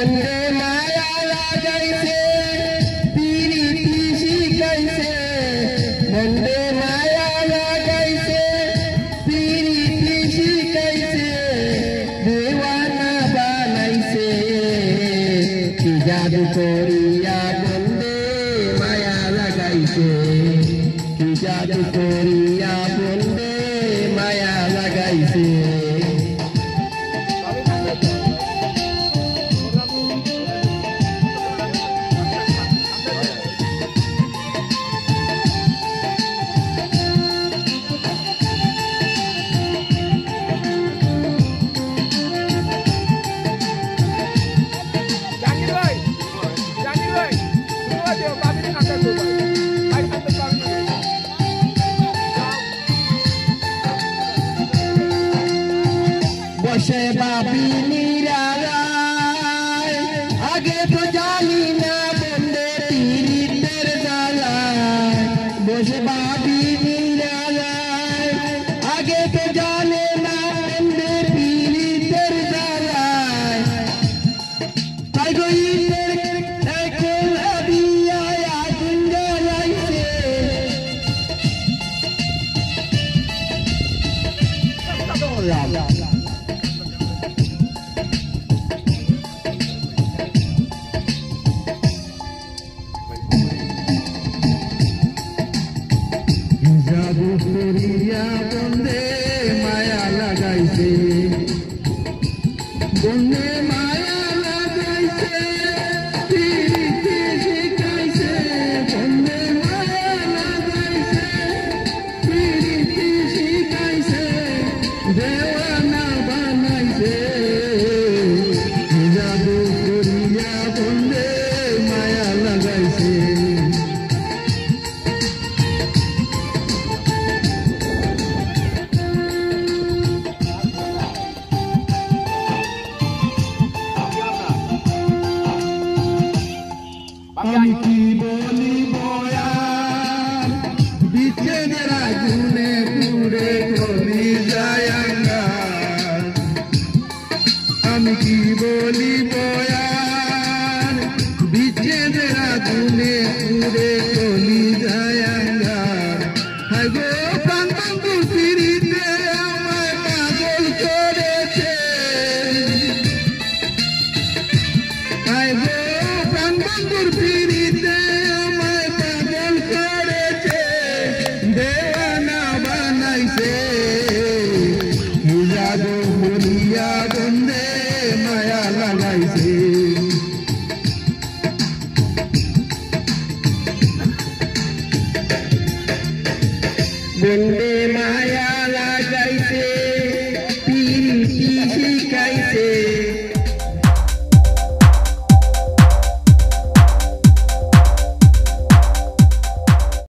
বন্দে মায়া লাগাইছে পিরিতি শিখাইছে বন্দে মায়া লাগাইছে পিরিতি শিখাইছে দেওয়ানা বানাইছে কি জাদু করিয়া বন্দে মায়া লাগাইছে কি জাদু করিয়া বন্দে মায়া লাগাইছে বসে বাপি নিরালায় আগে তো জানি না বন্দে পীড়িতের জ্বালায় বসে বাপি নিরালায় আগে তো জানে না বন্দে পীড়িতের জ্বালায় তাই গইতের একলা দিয়া আগুন জ্বালাইছে জাদু করিয়া বন্দে মায়া লাগাইছে বন্দে মায়া লাগাইছে পিরিতি শিখাইছে বন্দে মায়া লাগাইছে পিরিতি শিখাইছে দেওয়ানা বানাইছে জাদু করিয়া বন্দে মায়া লাগাইছে আমি কি বলিব আর বিচ্ছেদের আগুনে পুড়ে গলি যায় আঙ্গার আমি কি বলিব আর বিচ্ছেদের আগুনে পুড়ে গলি যায় আঙ্গার হায় গো প্রাণ বন্ধু পিরিতে আমায় পাগল করেছে হায় গো প্রাণ বন্ধুর পিরিতে আমায় পাগল করেছে দেওয়ানা বানাইছে জাদু করিয়া বন্দে মায়া লাগাইছে বন্দে